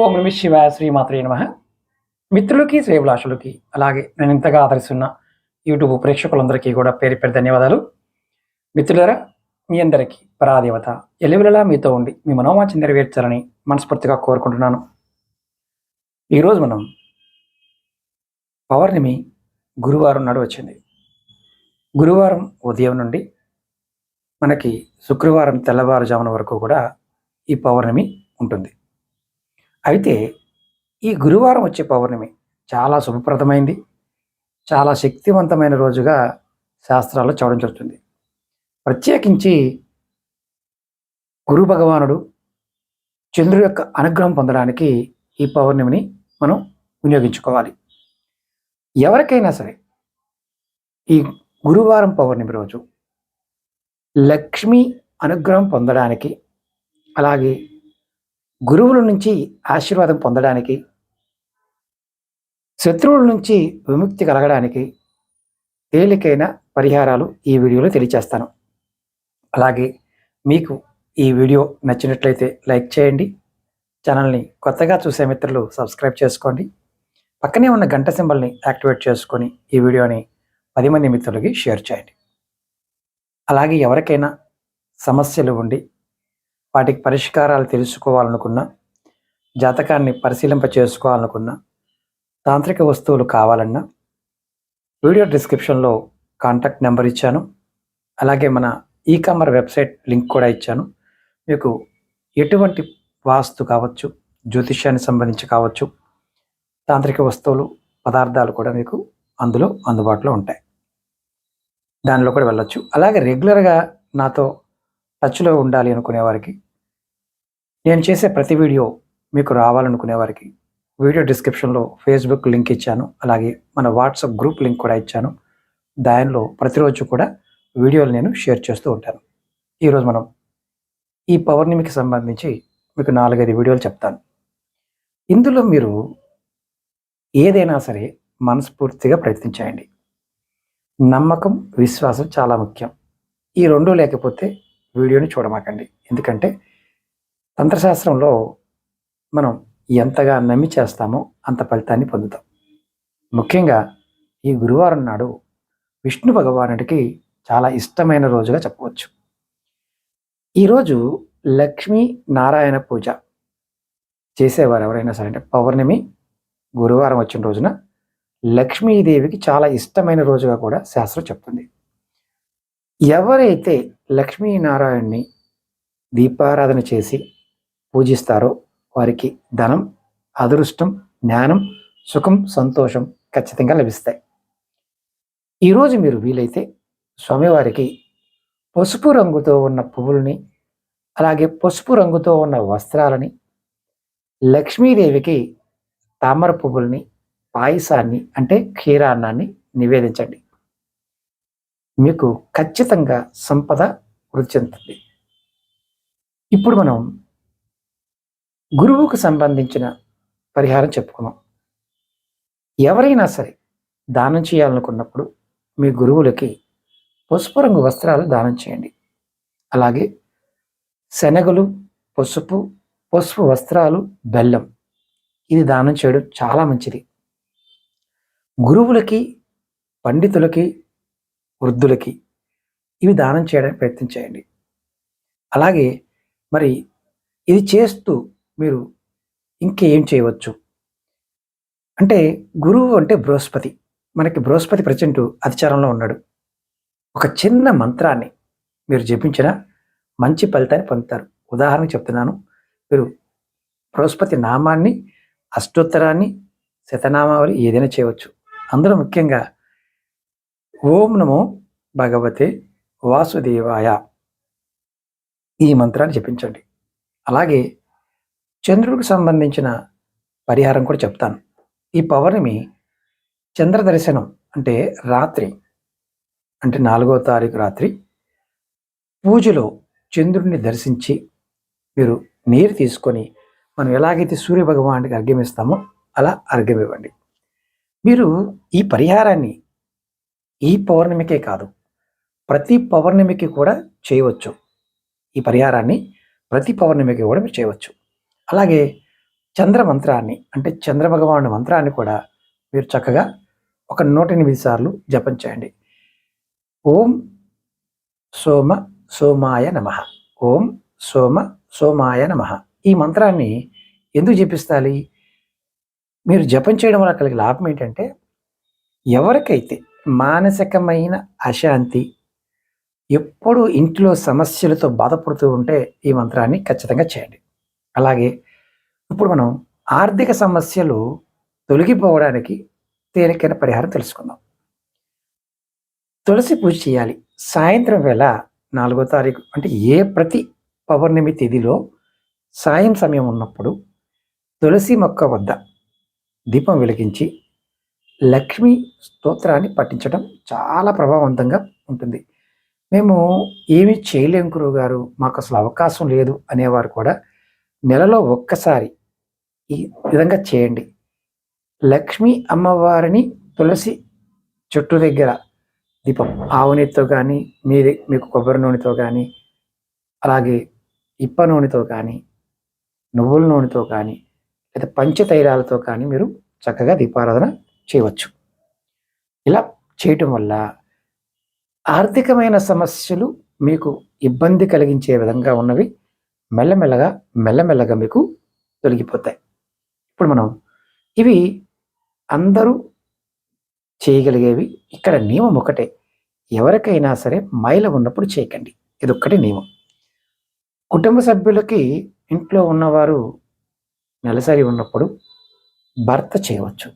ఓం నమ శివాయ శ్రీమాత్రే నమః. మిత్రులకి శ్రేభిలాషులకి అలాగే నేను ఇంతగా ఆదరిస్తున్న యూట్యూబ్ ప్రేక్షకులందరికీ కూడా పేరు పేరు ధన్యవాదాలు. మిత్రులారా, మీ అందరికీ పరాదేవత ఎల్లవెల్లలా మీతో ఉండి మీ మనోవాంఛ నెరవేర్చాలని మనస్ఫూర్తిగా కోరుకుంటున్నాను. ఈరోజు మనం పౌర్ణమి గురువారం నాడు వచ్చింది. గురువారం ఉదయం నుండి మనకి శుక్రవారం తెల్లవారుజామున వరకు కూడా ఈ పౌర్ణమి ఉంటుంది. అయితే ఈ గురువారం వచ్చే పౌర్ణమి చాలా శుభప్రదమైంది, చాలా శక్తివంతమైన రోజుగా శాస్త్రాల్లో చూడడం జరుగుతుంది. ప్రత్యేకించి గురు భగవానుడు చంద్రుడి యొక్క అనుగ్రహం పొందడానికి ఈ పౌర్ణమిని మనం వినియోగించుకోవాలి. ఎవరికైనా సరే ఈ గురువారం పౌర్ణమి రోజు లక్ష్మీ అనుగ్రహం పొందడానికి, అలాగే గురువుల నుంచి ఆశీర్వాదం పొందడానికి, శత్రువుల నుంచి విముక్తి కలగడానికి తేలికైన పరిహారాలు ఈ వీడియోలో తెలియచేస్తాను. అలాగే మీకు ఈ వీడియో నచ్చినట్లయితే లైక్ చేయండి, ఛానల్ని కొత్తగా చూసే మిత్రులు సబ్స్క్రైబ్ చేసుకోండి, పక్కనే ఉన్న గంట సింబల్ని యాక్టివేట్ చేసుకొని ఈ వీడియోని 10 మంది మిత్రులకి షేర్ చేయండి. అలాగే ఎవరికైనా సమస్యలు ఉండి వాటికి పరిష్కారాలు తెలుసుకోవాలనుకున్నా, జాతకాన్ని పరిశీలింప చేసుకోవాలనుకున్నా, తాంత్రిక వస్తువులు కావాలన్నా వీడియో డిస్క్రిప్షన్లో కాంటాక్ట్ నెంబర్ ఇచ్చాను. అలాగే మన ఈకామర్ వెబ్సైట్ లింక్ కూడా ఇచ్చాను. మీకు ఎటువంటి వాస్తు కావచ్చు, జ్యోతిష్యానికి సంబంధించి కావచ్చు, తాంత్రిక వస్తువులు పదార్థాలు కూడా మీకు అందులో అందుబాటులో ఉంటాయి. దానిలో కూడా వెళ్ళొచ్చు. అలాగే రెగ్యులర్గా నాతో టచ్లో ఉండాలి అనుకునే వారికి, నేను చేసే ప్రతి వీడియో మీకు రావాలనుకునే వారికి వీడియో డిస్క్రిప్షన్లో ఫేస్బుక్ లింక్ ఇచ్చాను. అలాగే మన వాట్సాప్ గ్రూప్ లింక్ కూడా ఇచ్చాను. దానిలో ప్రతిరోజు కూడా వీడియోలు నేను షేర్ చేస్తూ ఉంటాను. ఈరోజు మనం ఈ పౌర్ణమికి సంబంధించి మీకు 4-5 వీడియోలు చెప్తాను. ఇందులో మీరు ఏదైనా సరే మనస్ఫూర్తిగా ప్రయత్నించండి. నమ్మకం, విశ్వాసం చాలా ముఖ్యం. ఈ రెండు లేకపోతే వీడియోని చూడమాకండి. ఎందుకంటే తంత్రశాస్త్రంలో మనం ఎంతగా నమ్మి చేస్తామో అంత ఫలితాన్ని పొందుతాం. ముఖ్యంగా ఈ గురువారం నాడు విష్ణు భగవానుడికి చాలా ఇష్టమైన రోజుగా చెప్పవచ్చు. ఈరోజు లక్ష్మీ నారాయణ పూజ చేసేవారు ఎవరైనా సరే, అంటే పౌర్ణమి గురువారం వచ్చిన రోజున లక్ష్మీదేవికి చాలా ఇష్టమైన రోజుగా కూడా శాస్త్రం చెప్తుంది. ఎవరైతే లక్ష్మీనారాయణని దీపారాధన చేసి పూజిస్తారో వారికి ధనం, అదృష్టం, జ్ఞానం, సుఖం, సంతోషం ఖచ్చితంగా లభిస్తాయి. ఈరోజు మీరు వీలైతే స్వామివారికి పసుపు రంగుతో ఉన్న పువ్వుల్ని, అలాగే పసుపు రంగుతో ఉన్న వస్త్రాలని, లక్ష్మీదేవికి తామర పువ్వుల్ని, పాయసాన్ని అంటే క్షీరాన్నాన్ని నివేదించండి. మీకు ఖచ్చితంగా సంపద వృద్ధి చెందుతుంది. ఇప్పుడు మనం గురువుకు సంబంధించిన పరిహారం చెప్పుకున్నాం. ఎవరైనా సరే దానం చేయాలనుకున్నప్పుడు మీ గురువులకి పసుపు రంగు వస్త్రాలు దానం చేయండి. అలాగే శనగలు, పసుపు, పసుపు వస్త్రాలు, బెల్లం ఇది దానం చేయడం చాలా మంచిది. గురువులకి, పండితులకి, వృద్ధులకి ఇవి దానం చేయడానికి ప్రయత్నం చేయండి. అలాగే మరి ఇది చేస్తూ మీరు ఇంకేం చేయవచ్చు అంటే, గురువు అంటే బృహస్పతి. మనకి బృహస్పతి ప్రజెంట్ అతిచారంలో ఉన్నాడు. ఒక చిన్న మంత్రాన్ని మీరు జపించిన మంచి ఫలితాన్ని పొందుతారు. ఉదాహరణకు చెప్తున్నాను, మీరు బృహస్పతి నామాన్ని, అష్టోత్తరాన్ని, శతనామావళి ఏదైనా చేయవచ్చు. అందులో ముఖ్యంగా ఓం నమో భగవతే వాసుదేవాయ ఈ మంత్రాన్ని జపించండి. అలాగే చంద్రుడికి సంబంధించిన పరిహారం కూడా చెప్తాను. ఈ పౌర్ణమి చంద్ర దర్శనం అంటే రాత్రి, అంటే 4వ తారీఖు రాత్రి పూజలో చంద్రుడిని దర్శించి మీరు నీరు తీసుకొని, మనం ఎలాగైతే సూర్య భగవానుడికి అర్ఘ్యం ఇస్తామో అలా అర్ఘ్యం ఇవ్వండి. మీరు ఈ పరిహారాన్ని ఈ పౌర్ణమికే కాదు, ప్రతి పౌర్ణమికి కూడా చేయవచ్చు. ఈ పరిహారాన్ని ప్రతి పౌర్ణమికి కూడా మీరు చేయవచ్చు. అలాగే చంద్ర మంత్రాన్ని అంటే చంద్ర భగవానుడి మంత్రాన్ని కూడా మీరు చక్కగా ఒక 108 సార్లు జపం చేయండి. ఓం సోమ సోమాయ నమః. ఓం సోమ సోమాయ నమః. ఈ మంత్రాన్ని ఎందుకు జపిస్తాలి? మీరు జపం చేయడం వల్ల కలిగే లాభం ఏంటంటే, ఎవరికైతే మానసికమైన అశాంతి, ఎప్పుడు ఇంట్లో సమస్యలతో బాధపడుతూ ఉంటే ఈ మంత్రాన్ని ఖచ్చితంగా చేయండి. అలాగే ఇప్పుడు మనం ఆర్థిక సమస్యలు తొలగిపోవడానికి తేలికైన పరిహారం తెలుసుకుందాం. తులసి పూజ చేయాలి. సాయంత్రం వేళ 4వ తారీఖు అంటే ప్రతి పౌర్ణమి తిథిలో సాయం సమయం ఉన్నప్పుడు తులసి మొక్క వద్ద దీపం వెలిగించి లక్ష్మీ స్తోత్రాన్ని పఠించడం చాలా ప్రభావవంతంగా ఉంటుంది. మేము ఏమీ చేయలేం గురువుగారు, మాకు అసలు అవకాశం లేదు అనేవారు కూడా నెలలో ఒక్కసారి ఈ విధంగా చేయండి. లక్ష్మీ అమ్మవారిని తులసి చెట్టు దగ్గర దీపం ఆవు నెయ్యితో కానీ, మీకు కొబ్బరి నూనెతో కానీ, అలాగే ఇప్ప నూనెతో కానీ, నువ్వుల నూనెతో కానీ, లేదా పంచతైలాలతో కానీ మీరు చక్కగా దీపారాధన చేయవచ్చు. ఇలా చేయటం వల్ల ఆర్థికమైన సమస్యలు మీకు ఇబ్బంది కలిగించే విధంగా ఉన్నవి మెల్లమెల్లగా మీకు తొలగిపోతాయి. ఇప్పుడు మనం ఇవి అందరూ చేయగలిగేవి. ఇక్కడ నియమం ఒకటే, ఎవరికైనా సరే మైల ఉన్నప్పుడు చేయకండి. ఇదొక్కటి నియమం. కుటుంబ సభ్యులకి ఇంట్లో ఉన్నవారు నెలసరి ఉన్నప్పుడు భర్త చేయవచ్చు,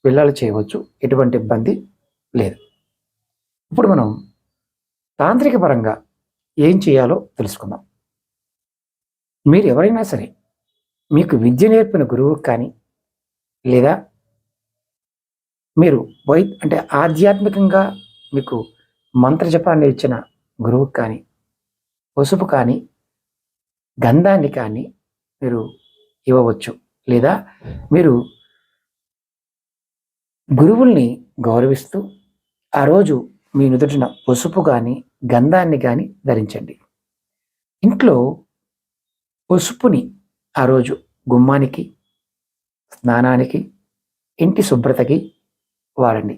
పిల్లలు చేయవచ్చు, ఎటువంటి ఇబ్బంది లేదు. ఇప్పుడు మనం తాంత్రిక పరంగా ఏం చేయాలో తెలుసుకుందాం. మీరు ఎవరైనా సరే మీకు విద్య నేర్పిన గురువు కానీ, లేదా మీరు అంటే ఆధ్యాత్మికంగా మీకు మంత్రజపాన్ని ఇచ్చిన గురువు కానీ, పసుపు కానీ, గంధాన్ని కానీ మీరు ఇవ్వవచ్చు. లేదా మీరు గురువుల్ని గౌరవిస్తూ ఆ రోజు మీ నుదుటిన పసుపు కానీ, గంధాన్ని కానీ ధరించండి. ఇంట్లో పసుపుని ఆ రోజు గుమ్మానికి, స్నానానికి, ఇంటి శుభ్రతకి వాడండి.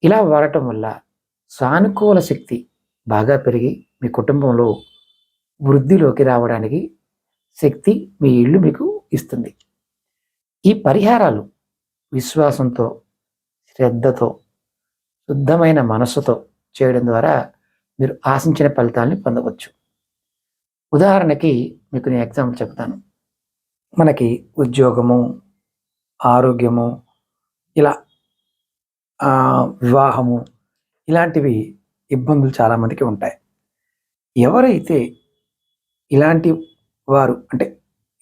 ఇలా వాడటం వల్ల సానుకూల శక్తి బాగా పెరిగి మీ కుటుంబంలో వృద్ధిలోకి రావడానికి శక్తి మీ ఇల్లు మీకు ఇస్తుంది. ఈ పరిహారాలు విశ్వాసంతో, శ్రద్ధతో, శుద్ధమైన మనస్సుతో చేయడం ద్వారా మీరు ఆశించిన ఫలితాలని పొందవచ్చు. ఉదాహరణకి మీకు నేను ఎగ్జాంపుల్ చెప్తాను. మనకి ఉద్యోగము, ఆరోగ్యము, ఇలా వివాహము, ఇలాంటివి ఇబ్బందులు చాలామందికి ఉంటాయి. ఎవరైతే ఇలాంటి వారు అంటే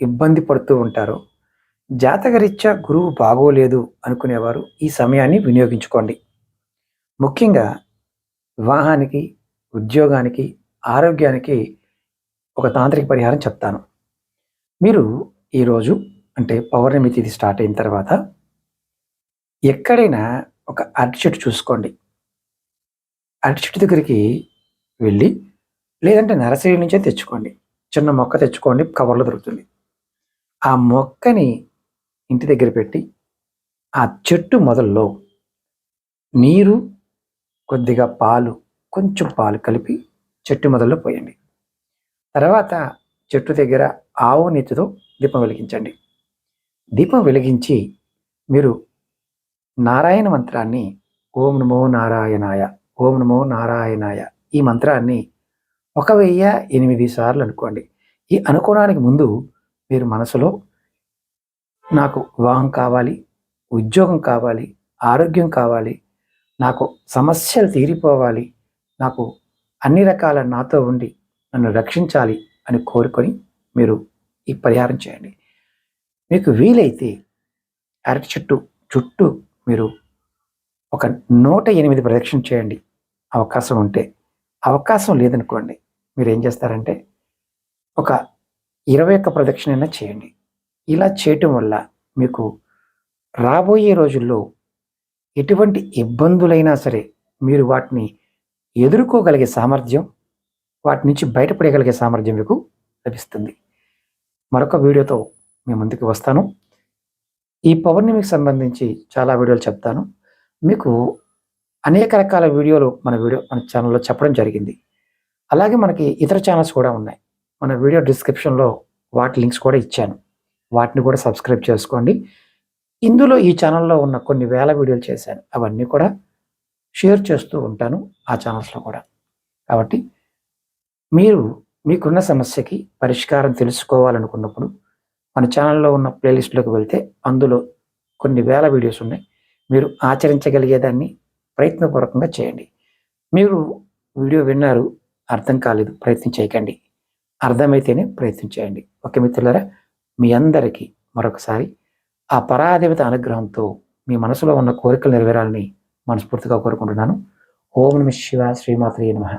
ఇబ్బంది పడుతూ ఉంటారో, జాతకరీత్యా గురువు బాగోలేదు అనుకునేవారు ఈ సమయాన్ని వినియోగించుకోండి. ముఖ్యంగా వివాహానికి, ఉద్యోగానికి, ఆరోగ్యానికి ఒక తాంత్రిక పరిహారం చెప్తాను. మీరు ఈరోజు అంటే పౌర్ణమి తిథి స్టార్ట్ అయిన తర్వాత ఎక్కడైనా ఒక అరటి చెట్టు చూసుకోండి. అరటి చెట్టు దగ్గరికి వెళ్ళి, లేదంటే నర్సరీ నుంచే తెచ్చుకోండి, చిన్న మొక్క తెచ్చుకోండి, కవర్లో దొరుకుతుంది. ఆ మొక్కని ఇంటి దగ్గర పెట్టి ఆ చెట్టు మొదల్లో నీరు, కొద్దిగా పాలు, కొంచెం పాలు కలిపి చెట్టు మొదల్లో పోయండి. తర్వాత చెట్టు దగ్గర ఆవు నెత్తితో దీపం వెలిగించండి. దీపం వెలిగించి మీరు నారాయణ మంత్రాన్ని ఓం నమో నారాయణాయ, ఓం నమో నారాయణాయ, ఈ మంత్రాన్ని 1008 సార్లు అనుకోండి. ఈ అనుకోవడానికి ముందు మీరు మనసులో నాకు వివాహం కావాలి, ఉద్యోగం కావాలి, ఆరోగ్యం కావాలి, నాకు సమస్యలు తీరిపోవాలి, నాకు అన్ని రకాల నాతో ఉండి నన్ను రక్షించాలి అని కోరుకొని మీరు ఈ పరిహారం చేయండి. మీకు వీలైతే అరటి చెట్టు చుట్టూ మీరు ఒక 108 ప్రదక్షిణ చేయండి అవకాశం ఉంటే. అవకాశం లేదనుకోండి, మీరు ఏం చేస్తారంటే ఒక 21 ప్రదక్షిణ అయినా చేయండి. ఇలా చేయటం వల్ల మీకు రాబోయే రోజుల్లో ఎటువంటి ఇబ్బందులైనా సరే మీరు వాటిని ఎదుర్కోగలిగే సామర్థ్యం, వాటి నుంచి బయటపడగలిగే సామర్థ్యం మీకు లభిస్తుంది. మరొక వీడియోతో మీ ముందుకు వస్తాను. ఈ పౌర్ణమికి సంబంధించి చాలా వీడియోలు చెప్తాను. మీకు అనేక రకాల వీడియోలు మన ఛానల్‌లో చెప్పడం జరిగింది. అలాగే మనకి ఇతర ఛానల్స్ కూడా ఉన్నాయి. మన వీడియో డిస్క్రిప్షన్‌లో వాటి లింక్స్ కూడా ఇచ్చాను. వాటిని కూడా సబ్స్క్రైబ్ చేసుకోండి. ఇందులో ఈ ఛానల్‌లో ఉన్న కొన్ని వేల వీడియోలు చేశాను. అవన్నీ కూడా షేర్ చేస్తూ ఉంటాను ఆ ఛానల్స్‌లో కూడా. కాబట్టి మీకున్న సమస్యకి పరిష్కారం తెలుసుకోవాలనుకున్నప్పుడు మన ఛానల్‌లో ఉన్న ప్లేలిస్ట్‌లోకి వెళ్తే అందులో కొన్ని వేల వీడియోస్ ఉన్నాయి. మీరు ఆచరించగలిగేదాన్ని ప్రయత్నపూర్వకంగా చేయండి. మీరు వీడియో విన్నారు, అర్థం కాలేదు, ప్రయత్నం చేయకండి. అర్థమైతేనే ప్రయత్నం చేయండి. ఓకే మిత్రులారా, మీ అందరికీ మరొకసారి ఆ పరాదేవత అనుగ్రహంతో మీ మనసులో ఉన్న కోరికలు నెరవేరాలని మనస్ఫూర్తిగా కోరుకుంటున్నాను. ఓం నమః శివాయ. శ్రీమాత్రే నమః.